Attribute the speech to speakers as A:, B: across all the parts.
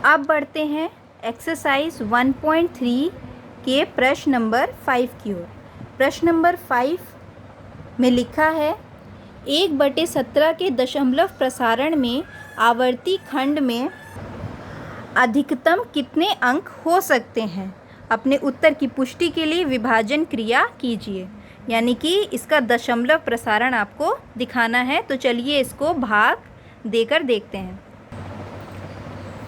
A: अब बढ़ते हैं एक्सरसाइज 1.3 के प्रश्न नंबर 5 की ओर। प्रश्न नंबर 5 में लिखा है 1/17 के दशमलव प्रसारण में आवर्ती खंड में अधिकतम कितने अंक हो सकते हैं। अपने उत्तर की पुष्टि के लिए विभाजन क्रिया कीजिए, यानी कि इसका दशमलव प्रसारण आपको दिखाना है। तो चलिए इसको भाग देकर देखते हैं।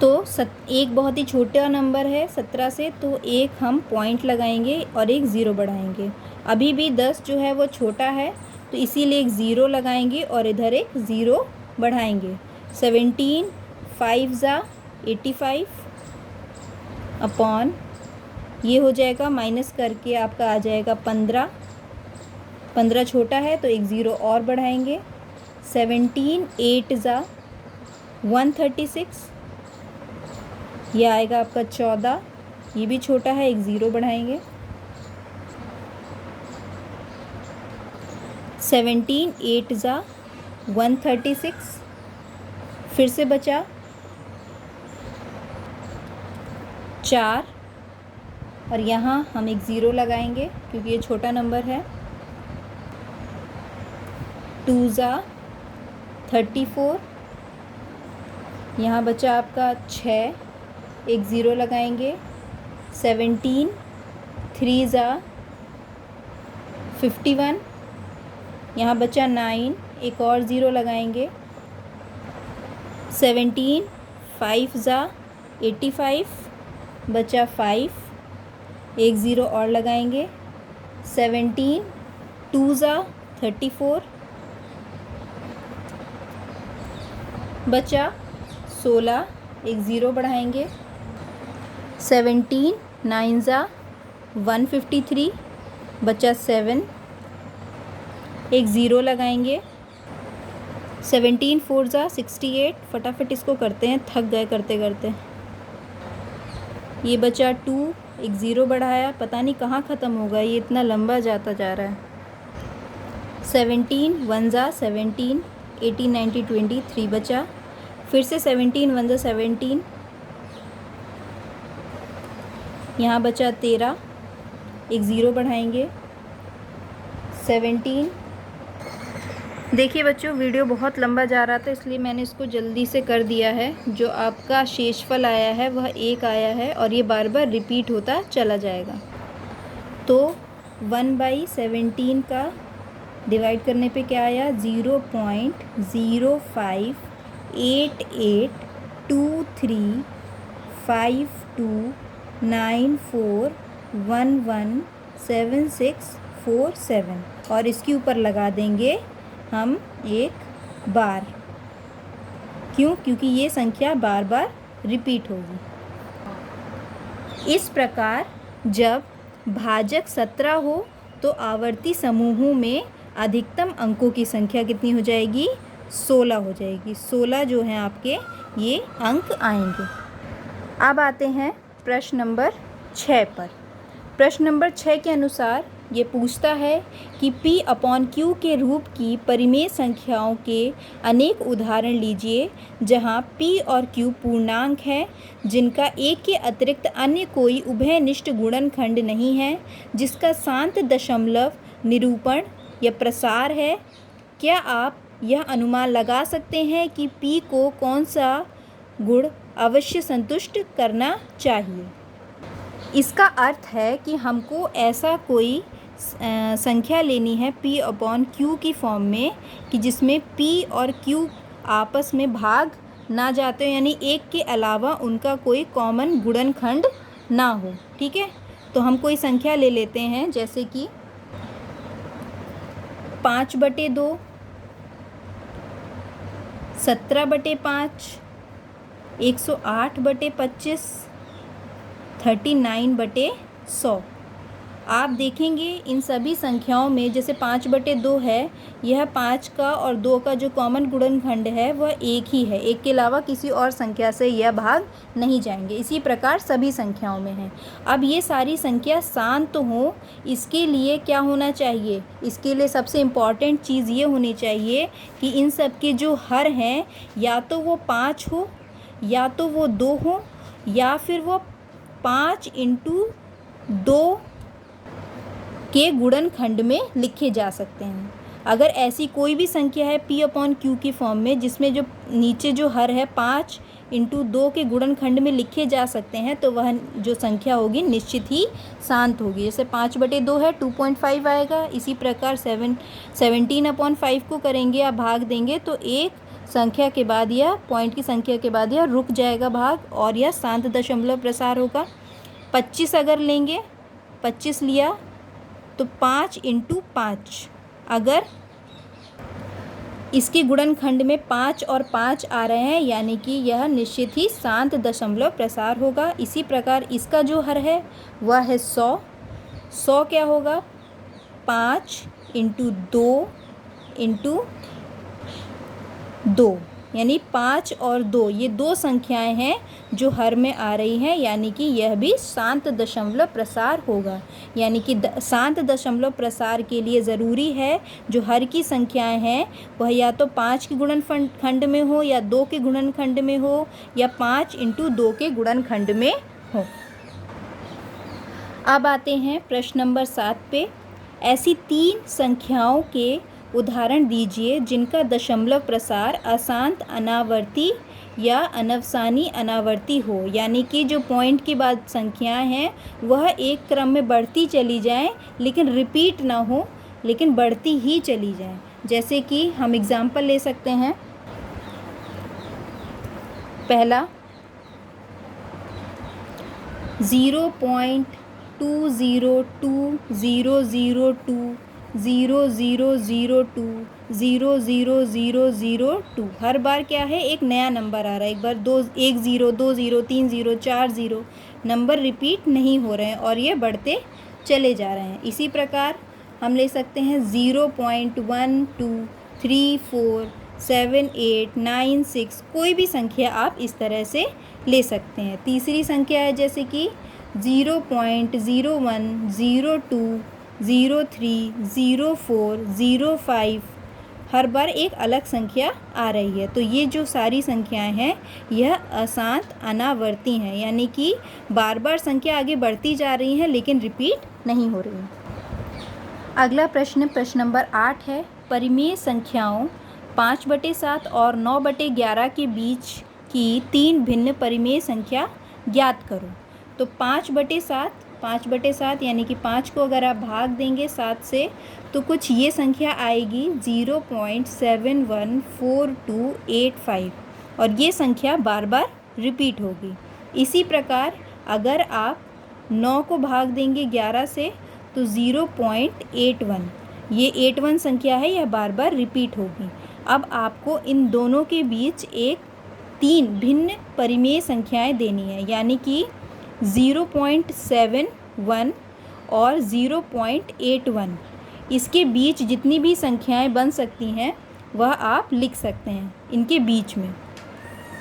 A: तो एक बहुत ही छोटा नंबर है 17 से, तो एक हम पॉइंट लगाएंगे और एक ज़ीरो बढ़ाएंगे। अभी भी 10 जो है वो छोटा है, तो इसीलिए एक ज़ीरो लगाएंगे और इधर एक ज़ीरो बढ़ाएंगे। 17 5 ज़ा 85 अपॉन ये हो जाएगा, माइनस करके आपका आ जाएगा 15। 15 छोटा है तो एक ज़ीरो और बढ़ाएंगे। 17 8 ज़ा 136, ये आएगा आपका 14। ये भी छोटा है, एक ज़ीरो बढ़ाएंगे। 17 8 ज़ा 136, फिर से बचा 4 और यहाँ हम एक ज़ीरो लगाएंगे क्योंकि ये छोटा नंबर है। 2 ज़ा 34, यहाँ बचा आपका 6, एक ज़ीरो लगाएंगे। 17 3 ज़ा 51, यहाँ बचा 9, एक और ज़ीरो लगाएंगे। 17 5 ज़ा 85, बचा 5, एक ज़ीरो और लगाएंगे। 17 2 ज़ा 34, बचा 16, एक ज़ीरो बढ़ाएंगे। 17 9 ज़ा 153, बचा 7, एक ज़ीरो लगाएंगे। 17 4 ज़ा 68, फटाफट इसको करते हैं, थक गए करते करते। ये बचा 2, एक ज़ीरो बढ़ाया, पता नहीं कहाँ ख़त्म होगा, ये इतना लंबा जाता जा रहा है। 17 1 ज़ा 17, 18 19 20, 3 बचा। फिर से 17 1 ज़ा 17, यहाँ बचा 13, एक ज़ीरो बढ़ाएंगे। 17, देखिए बच्चों वीडियो बहुत लंबा जा रहा था इसलिए मैंने इसको जल्दी से कर दिया है। जो आपका शेषफल आया है वह 1 आया है और ये बार बार रिपीट होता चला जाएगा। तो 1/17 का डिवाइड करने पे क्या आया, 0.0588234911767 और इसके ऊपर लगा देंगे हम एक बार। क्यों? क्योंकि ये संख्या बार बार रिपीट होगी। इस प्रकार जब भाजक 17 हो तो आवर्ती समूहों में अधिकतम अंकों की संख्या कितनी हो जाएगी, 16 हो जाएगी। 16 जो हैं आपके ये अंक आएंगे। अब आते हैं प्रश्न नंबर 6 पर। प्रश्न नंबर 6 के अनुसार ये पूछता है कि P/Q के रूप की परिमेय संख्याओं के अनेक उदाहरण लीजिए जहां P और Q पूर्णांक हैं जिनका एक के अतिरिक्त अन्य कोई उभयनिष्ठ गुणनखंड नहीं है, जिसका शांत दशमलव निरूपण या प्रसार है। क्या आप यह अनुमान लगा सकते हैं कि P को कौन सा गुण अवश्य संतुष्ट करना चाहिए। इसका अर्थ है कि हमको ऐसा कोई संख्या लेनी है P/Q की फॉर्म में कि जिसमें P और Q आपस में भाग ना जाते हो, यानी एक के अलावा उनका कोई कॉमन गुणनखंड ना हो। ठीक है, तो हम कोई संख्या ले लेते हैं जैसे कि 5/2, 17/5, 108/25, 39/100। आप देखेंगे इन सभी संख्याओं में जैसे 5/2 है, यह 5 का और 2 का जो कॉमन गुणनखंड है वह एक ही है, एक के अलावा किसी और संख्या से यह भाग नहीं जाएंगे। इसी प्रकार सभी संख्याओं में है। अब ये सारी संख्या शांत हो, इसके लिए क्या होना चाहिए, इसके लिए सबसे इम्पॉर्टेंट चीज़ ये होनी चाहिए कि इन सब के जो हर हैं या तो वो 5 हो, या तो वो 2 हो, या फिर वो 5×2 के गुणनखंड में लिखे जा सकते हैं। अगर ऐसी कोई भी संख्या है P/Q की फॉर्म में जिसमें जो नीचे जो हर है 5×2 के गुणनखंड में लिखे जा सकते हैं, तो वह जो संख्या होगी निश्चित ही शांत होगी। जैसे 5/2 है 2.5 आएगा। इसी प्रकार 17/5 को करेंगे या भाग देंगे तो एक संख्या के बाद या पॉइंट की संख्या के बाद यह रुक जाएगा भाग और यह शांत दशमलव प्रसार होगा। 25 अगर लेंगे, 25 लिया तो 5×5, अगर इसके गुणनखंड में 5 और 5 आ रहे हैं यानी कि यह निश्चित ही शांत दशमलव प्रसार होगा। इसी प्रकार इसका जो हर है वह है 100। 100 क्या होगा? 5×2 यानी 5 और 2, ये दो संख्याएं हैं जो हर में आ रही हैं, यानी कि यह भी शांत दशमलव प्रसार होगा। यानी कि शांत दशमलव प्रसार के लिए ज़रूरी है जो हर की संख्याएं हैं वह या तो 5 के गुणनखंड में हो या 2 के गुणनखंड में हो या 5×2 के गुणनखंड में हो। अब आते हैं प्रश्न नंबर 7 पे। ऐसी 3 संख्याओं के उदाहरण दीजिए जिनका दशमलव प्रसार अशांत अनावर्ती या अनवसानी अनावर्ती हो, यानी कि जो पॉइंट के बाद संख्याएं हैं वह एक क्रम में बढ़ती चली जाएं लेकिन रिपीट ना हो, लेकिन बढ़ती ही चली जाएं। जैसे कि हम एग्जाम्पल ले सकते हैं। पहला 0.2020020002 हर बार क्या है, एक नया नंबर आ रहा है। एक बार 1 0 2 0 3 0 4 0 नंबर रिपीट नहीं हो रहे हैं और ये बढ़ते चले जा रहे हैं। इसी प्रकार हम ले सकते हैं 0.12347896, कोई भी संख्या आप इस तरह से ले सकते हैं। तीसरी संख्या है जैसे कि 0.0102030405, हर बार एक अलग संख्या आ रही है। तो ये जो सारी संख्याएं हैं यह अशांत अनावर्ती हैं, यानी कि बार बार संख्या आगे बढ़ती जा रही हैं लेकिन रिपीट नहीं हो रही। अगला प्रश्न नंबर 8 है। परिमेय संख्याओं 5/7 और 9/11 के बीच की 3 भिन्न परिमेय संख्या ज्ञात करो। तो 5/7 यानी कि 5 को अगर आप भाग देंगे 7 से तो कुछ ये संख्या आएगी 0.714285 और ये संख्या बार बार रिपीट होगी। इसी प्रकार अगर आप 9 को भाग देंगे 11 से तो 0.81, ये 81 संख्या है, यह बार बार रिपीट होगी। अब आपको इन दोनों के बीच एक 3 भिन्न परिमेय संख्याएं देनी है, यानी कि 0.71 और 0.81, इसके बीच जितनी भी संख्याएं बन सकती हैं वह आप लिख सकते हैं इनके बीच में।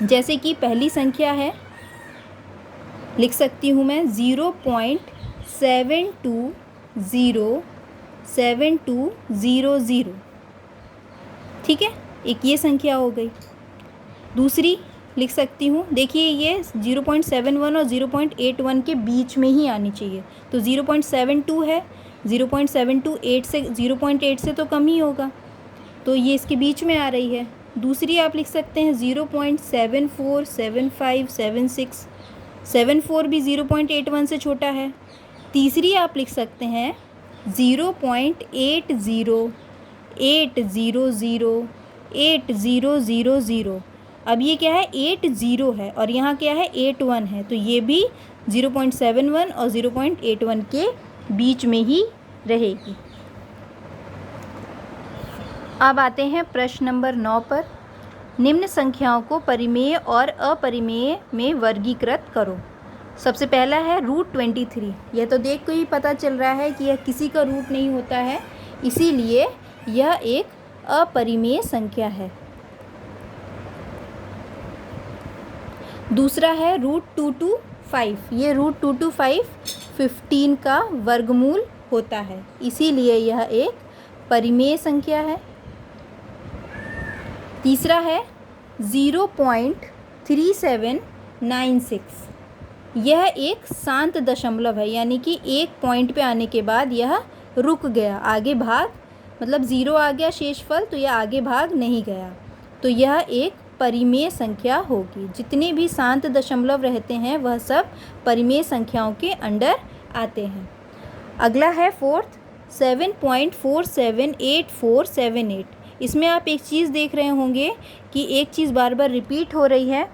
A: जैसे कि पहली संख्या है, लिख सकती हूँ मैं 0.720720, ठीक है, एक ये संख्या हो गई। दूसरी लिख सकती हूँ, देखिए ये 0.71 और 0.81 के बीच में ही आनी चाहिए। तो 0.72 है, 0.728 से 0.8 से तो कम ही होगा, तो ये इसके बीच में आ रही है। दूसरी आप लिख सकते हैं 0.747576, 74 भी 0.81 से छोटा है। तीसरी आप लिख सकते हैं 0.80080000। अब ये क्या है, 80 है और यहाँ क्या है 81 है, तो ये भी 0.71 और 0.81 के बीच में ही रहेगी। अब आते हैं प्रश्न नंबर 9 पर। निम्न संख्याओं को परिमेय और अपरिमेय में वर्गीकृत करो। सबसे पहला है √23। यह तो देख के ही पता चल रहा है कि यह किसी का रूट नहीं होता है, इसीलिए यह एक अपरिमेय संख्या है। दूसरा है √225। ये √225 15 का वर्गमूल होता है, इसीलिए यह एक परिमेय संख्या है। तीसरा है 0.3796। यह एक शांत दशमलव है, यानी कि एक पॉइंट पे आने के बाद यह रुक गया, आगे भाग, मतलब 0 आ गया शेषफल, तो यह आगे भाग नहीं गया, तो यह एक परिमेय संख्या होगी। जितने भी शांत दशमलव रहते हैं वह सब परिमेय संख्याओं के अंडर आते हैं। अगला है फोर्थ, 7.478478। इसमें आप एक चीज़ देख रहे होंगे कि एक चीज़ बार बार रिपीट हो रही है,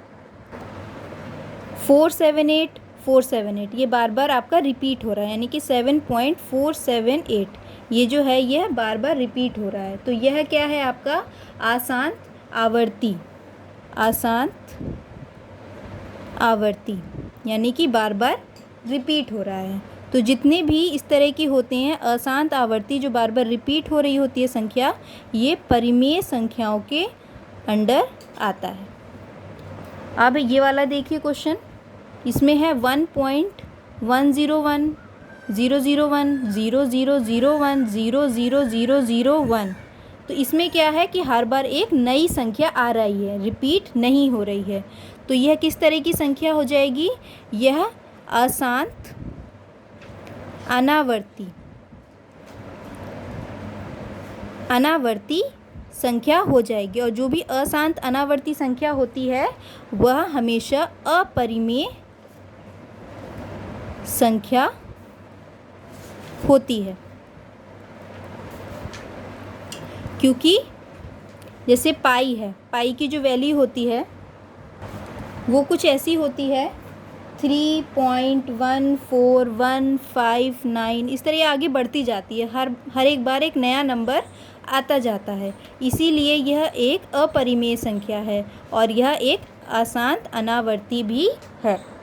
A: 478 478, ये बार बार आपका रिपीट हो रहा है, यानी कि 7.478 ये जो है यह बार बार रिपीट हो रहा है। तो यह क्या है आपका अशांत आवर्ती, अशांत आवर्ती, यानी कि बार बार रिपीट हो रहा है। तो जितने भी इस तरह की होते हैं अशांत आवर्ती जो बार बार रिपीट हो रही होती है संख्या, ये परिमेय संख्याओं के अंडर आता है। अब ये वाला देखिए क्वेश्चन, इसमें है 1.101 001 0001 00001। तो इसमें क्या है कि हर बार एक नई संख्या आ रही है, रिपीट नहीं हो रही है। तो यह किस तरह की संख्या हो जाएगी, यह अशांत अनावर्ती संख्या हो जाएगी। और जो भी अशांत अनावर्ती संख्या होती है वह हमेशा अपरिमेय संख्या होती है, क्योंकि जैसे पाई है, पाई की जो वैल्यू होती है वो कुछ ऐसी होती है 3.14159, इस तरह आगे बढ़ती जाती है, हर एक बार एक नया नंबर आता जाता है, इसीलिए यह एक अपरिमेय संख्या है और यह एक अशांत अनावर्ती भी है।